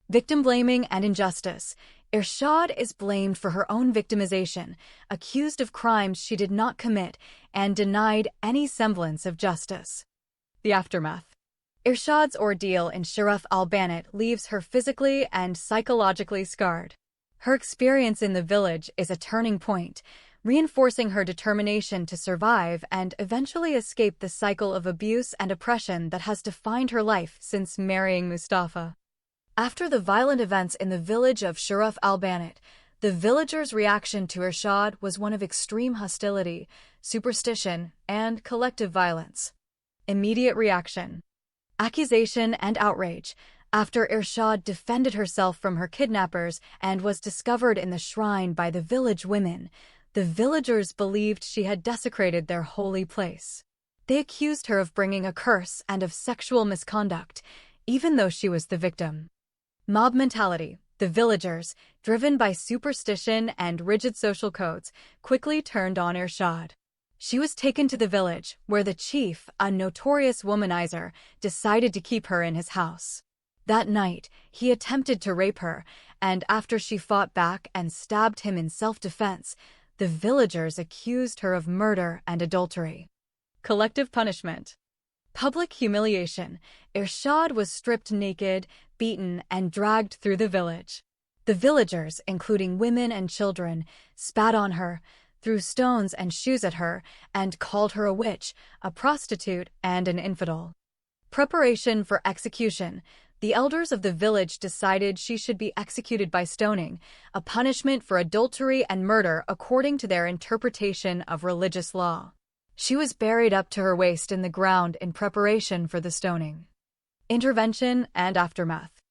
Victim blaming and injustice. Irshad is blamed for her own victimization, accused of crimes she did not commit, and denied any semblance of justice. The aftermath. Irshad's ordeal in Sharaf al-Banat leaves her physically and psychologically scarred. Her experience in the village is a turning point, reinforcing her determination to survive and eventually escape the cycle of abuse and oppression that has defined her life since marrying Mustafa. After the violent events in the village of Sharaf al-Banat, the villagers' reaction to Irshad was one of extreme hostility, superstition, and collective violence. Immediate reaction. Accusation and outrage. After Irshad defended herself from her kidnappers and was discovered in the shrine by the village women, the villagers believed she had desecrated their holy place. They accused her of bringing a curse and of sexual misconduct, even though she was the victim. Mob mentality. The villagers, driven by superstition and rigid social codes, quickly turned on Irshad. She was taken to the village, where the chief, a notorious womanizer, decided to keep her in his house. That night, he attempted to rape her, and after she fought back and stabbed him in self-defense, the villagers accused her of murder and adultery. Collective punishment. Public humiliation. Irshad was stripped naked, beaten, and dragged through the village. The villagers, including women and children, spat on her, threw stones and shoes at her, and called her a witch, a prostitute, and an infidel. Preparation for execution. The elders of the village decided she should be executed by stoning, a punishment for adultery and murder according to their interpretation of religious law. She was buried up to her waist in the ground in preparation for the stoning. Intervention and aftermath.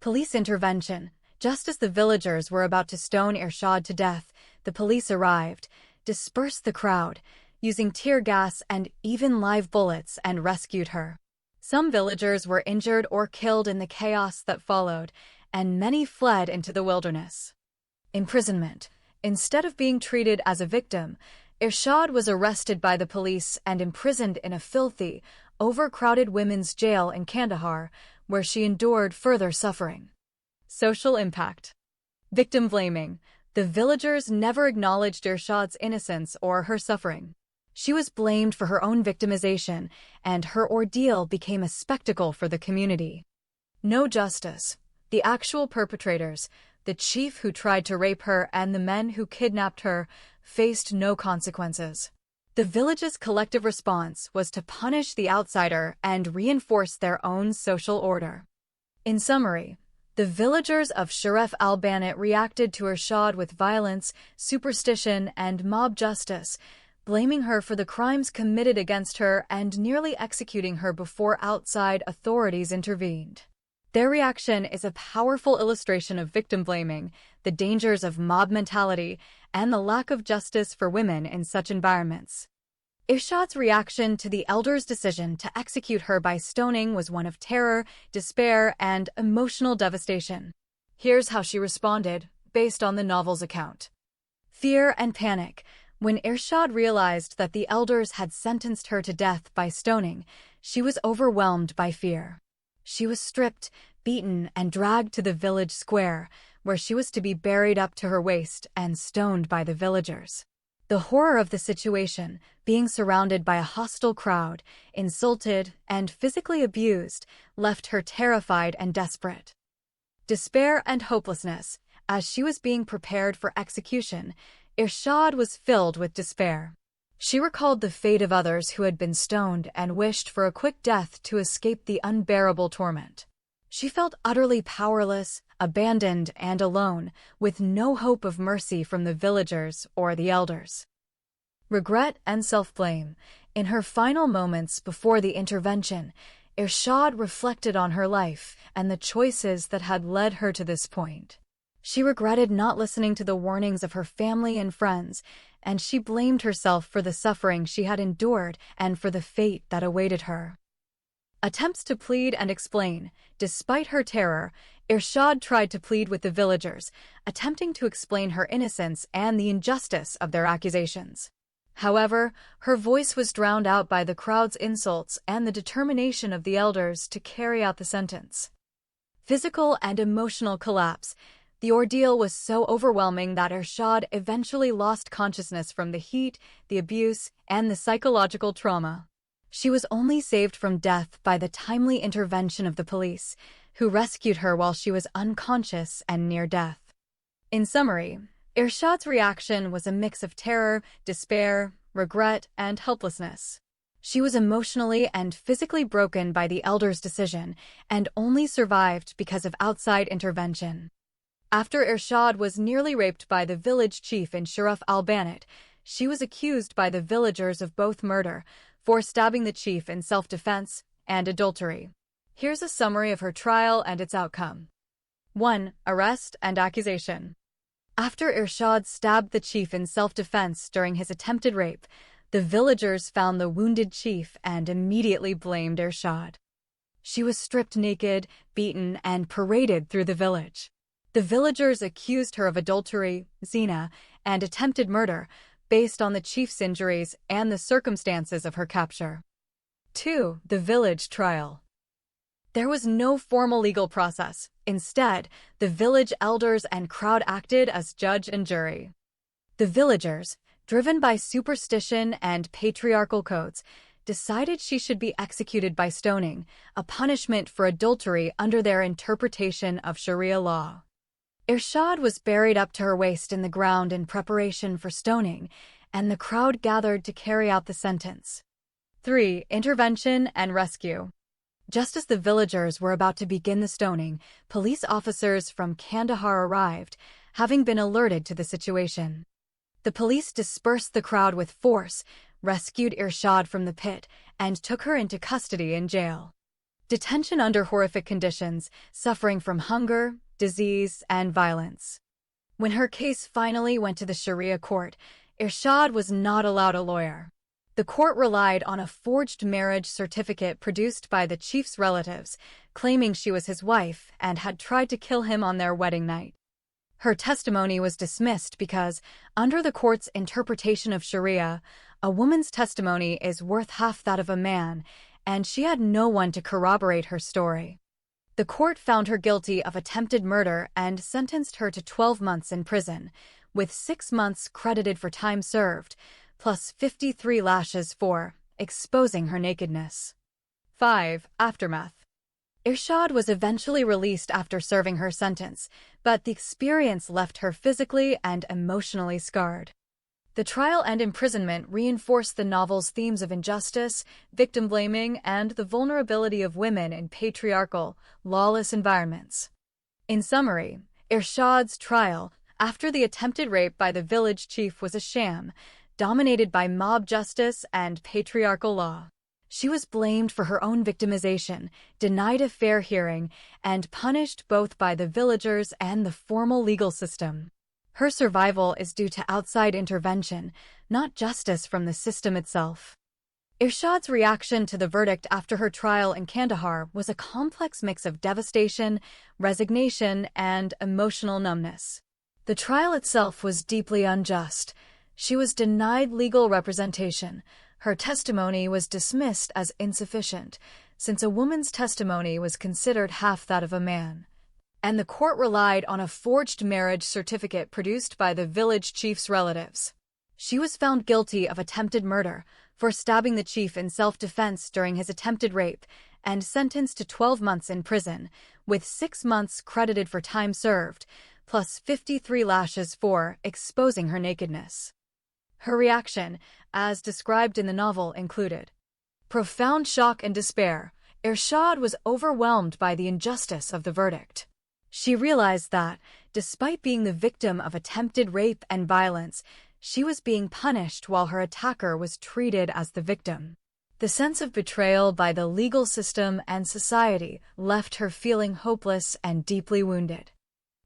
Police intervention. Just as the villagers were about to stone Irshad to death, the police arrived, dispersed the crowd, using tear gas and even live bullets, and rescued her. Some villagers were injured or killed in the chaos that followed, and many fled into the wilderness. Imprisonment. Instead of being treated as a victim, Irshad was arrested by the police and imprisoned in a filthy, overcrowded women's jail in Kandahar, where she endured further suffering. Social impact. Victim blaming. The villagers never acknowledged Irshad's innocence or her suffering. She was blamed for her own victimization, and her ordeal became a spectacle for the community. No justice. The actual perpetrators, the chief who tried to rape her and the men who kidnapped her, faced no consequences. The village's collective response was to punish the outsider and reinforce their own social order. In summary, the villagers of Sharaf al-Banat reacted to Irshad with violence, superstition, and mob justice, blaming her for the crimes committed against her and nearly executing her before outside authorities intervened. Their reaction is a powerful illustration of victim blaming, the dangers of mob mentality, and the lack of justice for women in such environments. Irshad's reaction to the elders' decision to execute her by stoning was one of terror, despair, and emotional devastation. Here's how she responded, based on the novel's account. Fear and panic. When Irshad realized that the elders had sentenced her to death by stoning, she was overwhelmed by fear. She was stripped, beaten, and dragged to the village square, where she was to be buried up to her waist and stoned by the villagers. The horror of the situation, being surrounded by a hostile crowd, insulted, and physically abused, left her terrified and desperate. Despair and hopelessness. As she was being prepared for execution, Irshad was filled with despair. She recalled the fate of others who had been stoned and wished for a quick death to escape the unbearable torment. She felt utterly powerless, abandoned, and alone, with no hope of mercy from the villagers or the elders. Regret and self-blame. In her final moments before the intervention, Irshad reflected on her life and the choices that had led her to this point. She regretted not listening to the warnings of her family and friends, and she blamed herself for the suffering she had endured and for the fate that awaited her. Attempts to plead and explain. Despite her terror, Irshad tried to plead with the villagers, attempting to explain her innocence and the injustice of their accusations. However, her voice was drowned out by the crowd's insults and the determination of the elders to carry out the sentence. Physical and emotional collapse. The ordeal was so overwhelming that Irshad eventually lost consciousness from the heat, the abuse, and the psychological trauma. She was only saved from death by the timely intervention of the police, who rescued her while she was unconscious and near death. In summary, Irshad's reaction was a mix of terror, despair, regret, and helplessness. She was emotionally and physically broken by the elders' decision and only survived because of outside intervention. After Irshad was nearly raped by the village chief in Sharaf al-Banat, she was accused by the villagers of both murder, for stabbing the chief in self-defense, and adultery. Here's a summary of her trial and its outcome. 1. Arrest and accusation. After Irshad stabbed the chief in self-defense during his attempted rape, the villagers found the wounded chief and immediately blamed Irshad. She was stripped naked, beaten, and paraded through the village. The villagers accused her of adultery, zina, and attempted murder, based on the chief's injuries and the circumstances of her capture. 2. The village trial. There was no formal legal process. Instead, the village elders and crowd acted as judge and jury. The villagers, driven by superstition and patriarchal codes, decided she should be executed by stoning, a punishment for adultery under their interpretation of Sharia law. Irshad was buried up to her waist in the ground in preparation for stoning, and the crowd gathered to carry out the sentence. 3. Intervention and rescue. Just as the villagers were about to begin the stoning, police officers from Kandahar arrived, having been alerted to the situation. The police dispersed the crowd with force, rescued Irshad from the pit, and took her into custody in jail. Detention under horrific conditions, suffering from hunger, disease, and violence. When her case finally went to the Sharia court, Irshad was not allowed a lawyer. The court relied on a forged marriage certificate produced by the chief's relatives, claiming she was his wife and had tried to kill him on their wedding night. Her testimony was dismissed because, under the court's interpretation of Sharia, a woman's testimony is worth half that of a man, and she had no one to corroborate her story. The court found her guilty of attempted murder and sentenced her to 12 months in prison, with 6 months credited for time served, plus 53 lashes for exposing her nakedness. 5. Aftermath. Irshad was eventually released after serving her sentence, but the experience left her physically and emotionally scarred. The trial and imprisonment reinforced the novel's themes of injustice, victim blaming, and the vulnerability of women in patriarchal, lawless environments. In summary, Irshad's trial, after the attempted rape by the village chief, was a sham, dominated by mob justice and patriarchal law. She was blamed for her own victimization, denied a fair hearing, and punished both by the villagers and the formal legal system. Her survival is due to outside intervention, not justice from the system itself. Irshad's reaction to the verdict after her trial in Kandahar was a complex mix of devastation, resignation, and emotional numbness. The trial itself was deeply unjust. She was denied legal representation. Her testimony was dismissed as insufficient, since a woman's testimony was considered half that of a man. And the court relied on a forged marriage certificate produced by the village chief's relatives. She was found guilty of attempted murder for stabbing the chief in self-defense during his attempted rape and sentenced to 12 months in prison, with 6 months credited for time served, plus 53 lashes for exposing her nakedness. Her reaction, as described in the novel, included profound shock and despair. Irshad was overwhelmed by the injustice of the verdict. She realized that, despite being the victim of attempted rape and violence, she was being punished while her attacker was treated as the victim. The sense of betrayal by the legal system and society left her feeling hopeless and deeply wounded.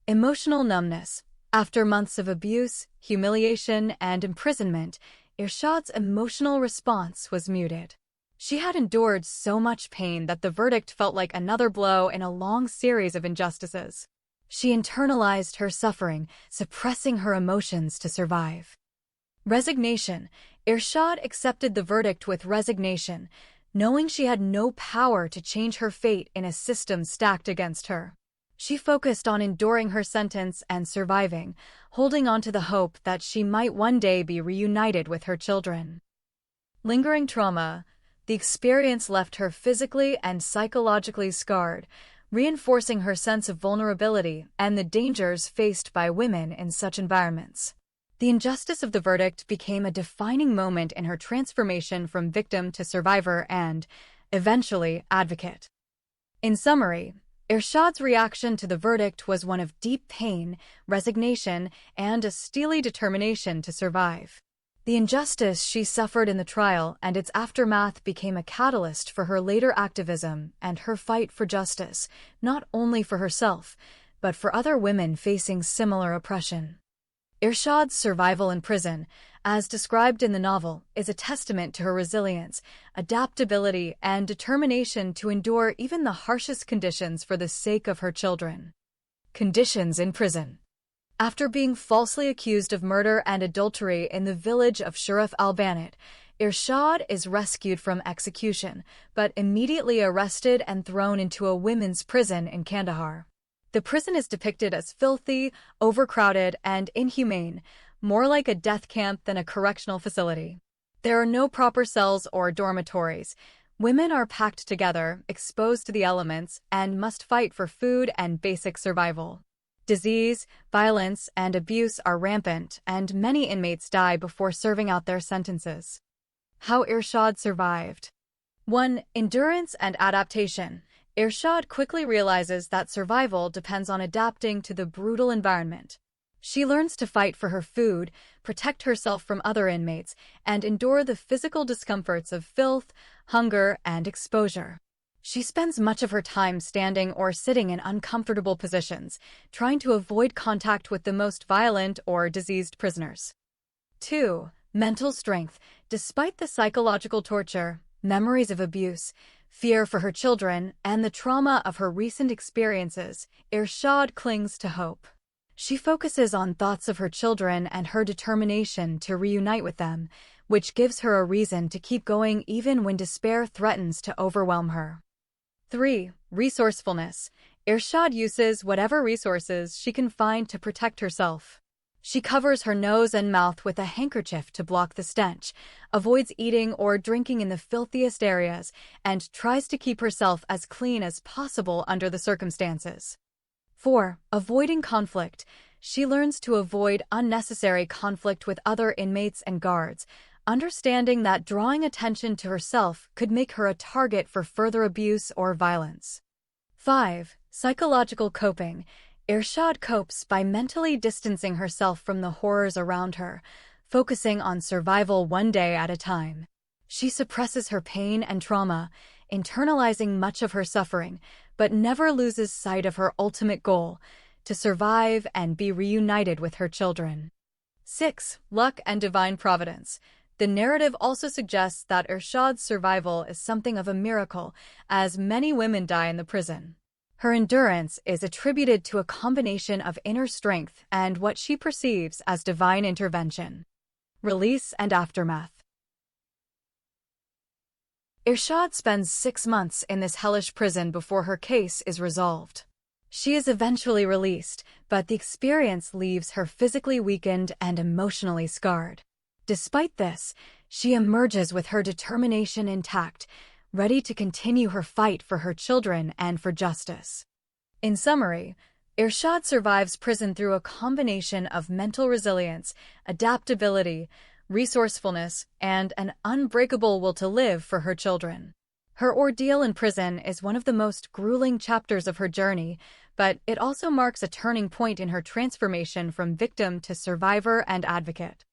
Emotional numbness. After months of abuse, humiliation, and imprisonment, Irshad's emotional response was muted. She had endured so much pain that the verdict felt like another blow in a long series of injustices. She internalized her suffering, suppressing her emotions to survive. Resignation. Irshad accepted the verdict with resignation, knowing she had no power to change her fate in a system stacked against her. She focused on enduring her sentence and surviving, holding on to the hope that she might one day be reunited with her children. Lingering trauma. The experience left her physically and psychologically scarred, reinforcing her sense of vulnerability and the dangers faced by women in such environments. The injustice of the verdict became a defining moment in her transformation from victim to survivor and, eventually, advocate. In summary, Irshad's reaction to the verdict was one of deep pain, resignation, and a steely determination to survive. The injustice she suffered in the trial and its aftermath became a catalyst for her later activism and her fight for justice, not only for herself, but for other women facing similar oppression. Irshad's survival in prison, as described in the novel, is a testament to her resilience, adaptability, and determination to endure even the harshest conditions for the sake of her children. Conditions in prison. After being falsely accused of murder and adultery in the village of Shuraf al-Banat, Irshad is rescued from execution, but immediately arrested and thrown into a women's prison in Kandahar. The prison is depicted as filthy, overcrowded, and inhumane, more like a death camp than a correctional facility. There are no proper cells or dormitories. Women are packed together, exposed to the elements, and must fight for food and basic survival. Disease, violence, and abuse are rampant, and many inmates die before serving out their sentences. How Irshad survived. 1. Endurance and adaptation. Irshad quickly realizes that survival depends on adapting to the brutal environment. She learns to fight for her food, protect herself from other inmates, and endure the physical discomforts of filth, hunger, and exposure. She spends much of her time standing or sitting in uncomfortable positions, trying to avoid contact with the most violent or diseased prisoners. 2. Mental strength. Despite the psychological torture, memories of abuse, fear for her children, and the trauma of her recent experiences, Irshad clings to hope. She focuses on thoughts of her children and her determination to reunite with them, which gives her a reason to keep going even when despair threatens to overwhelm her. 3. Resourcefulness. Irshad uses whatever resources she can find to protect herself. She covers her nose and mouth with a handkerchief to block the stench, avoids eating or drinking in the filthiest areas, and tries to keep herself as clean as possible under the circumstances. 4. Avoiding conflict. She learns to avoid unnecessary conflict with other inmates and guards, understanding that drawing attention to herself could make her a target for further abuse or violence. 5. Psychological coping. Irshad copes by mentally distancing herself from the horrors around her, focusing on survival one day at a time. She suppresses her pain and trauma, internalizing much of her suffering, but never loses sight of her ultimate goal, to survive and be reunited with her children. 6. Luck and divine providence. The narrative also suggests that Irshad's survival is something of a miracle, as many women die in the prison. Her endurance is attributed to a combination of inner strength and what she perceives as divine intervention. Release and aftermath. Irshad spends 6 months in this hellish prison before her case is resolved. She is eventually released, but the experience leaves her physically weakened and emotionally scarred. Despite this, she emerges with her determination intact, ready to continue her fight for her children and for justice. In summary, Irshad survives prison through a combination of mental resilience, adaptability, resourcefulness, and an unbreakable will to live for her children. Her ordeal in prison is one of the most grueling chapters of her journey, but it also marks a turning point in her transformation from victim to survivor and advocate.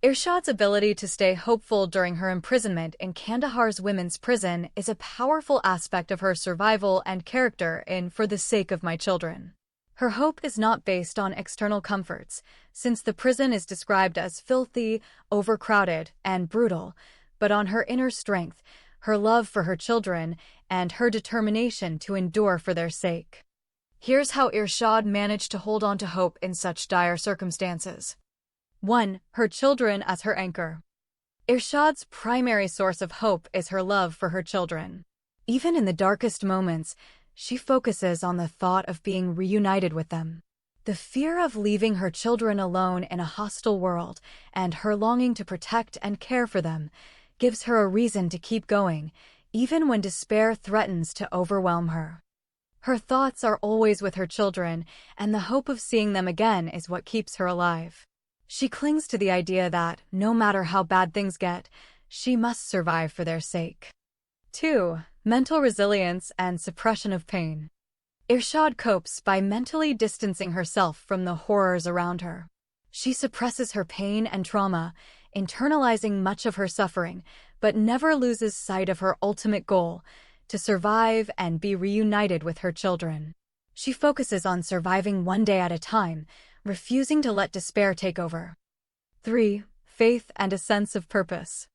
Irshad's ability to stay hopeful during her imprisonment in Kandahar's women's prison is a powerful aspect of her survival and character in For the Sake of My Children. Her hope is not based on external comforts, since the prison is described as filthy, overcrowded, and brutal, but on her inner strength, her love for her children, and her determination to endure for their sake. Here's how Irshad managed to hold on to hope in such dire circumstances. 1. Her children as her anchor. Irshad's primary source of hope is her love for her children. Even in the darkest moments, she focuses on the thought of being reunited with them. The fear of leaving her children alone in a hostile world and her longing to protect and care for them gives her a reason to keep going, even when despair threatens to overwhelm her. Her thoughts are always with her children, and the hope of seeing them again is what keeps her alive. She clings to the idea that, no matter how bad things get, she must survive for their sake. 2. Mental resilience and suppression of pain. Irshad copes by mentally distancing herself from the horrors around her. She suppresses her pain and trauma, internalizing much of her suffering, but never loses sight of her ultimate goal, to survive and be reunited with her children. She focuses on surviving one day at a time, refusing to let despair take over. 3. Faith and a sense of purpose.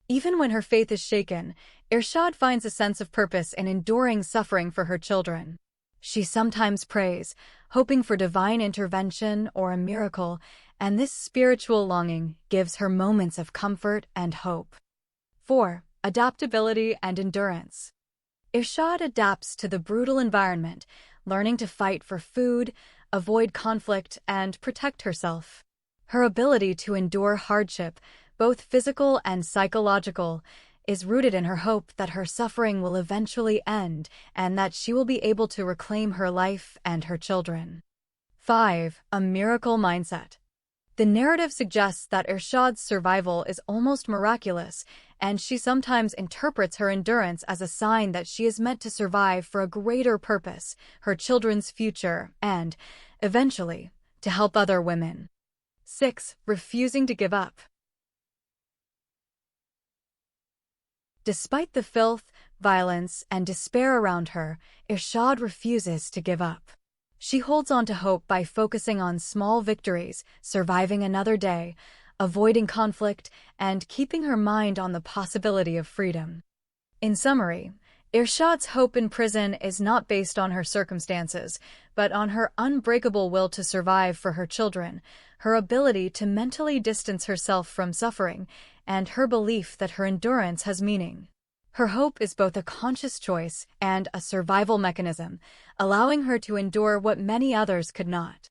Even when her faith is shaken, Irshad finds a sense of purpose in enduring suffering for her children. She sometimes prays, hoping for divine intervention or a miracle, and this spiritual longing gives her moments of comfort and hope. 4. Adaptability and endurance. Irshad adapts to the brutal environment, learning to fight for food, avoid conflict, and protect herself. Her ability to endure hardship, both physical and psychological, is rooted in her hope that her suffering will eventually end and that she will be able to reclaim her life and her children. 5. A miracle mindset. The narrative suggests that Irshad's survival is almost miraculous, and she sometimes interprets her endurance as a sign that she is meant to survive for a greater purpose, her children's future, and, eventually, to help other women. 6. Refusing to give up. Despite the filth, violence, and despair around her, Irshad refuses to give up. She holds on to hope by focusing on small victories, surviving another day, avoiding conflict, and keeping her mind on the possibility of freedom. In summary, Irshad's hope in prison is not based on her circumstances, but on her unbreakable will to survive for her children, her ability to mentally distance herself from suffering, and her belief that her endurance has meaning. Her hope is both a conscious choice and a survival mechanism, allowing her to endure what many others could not.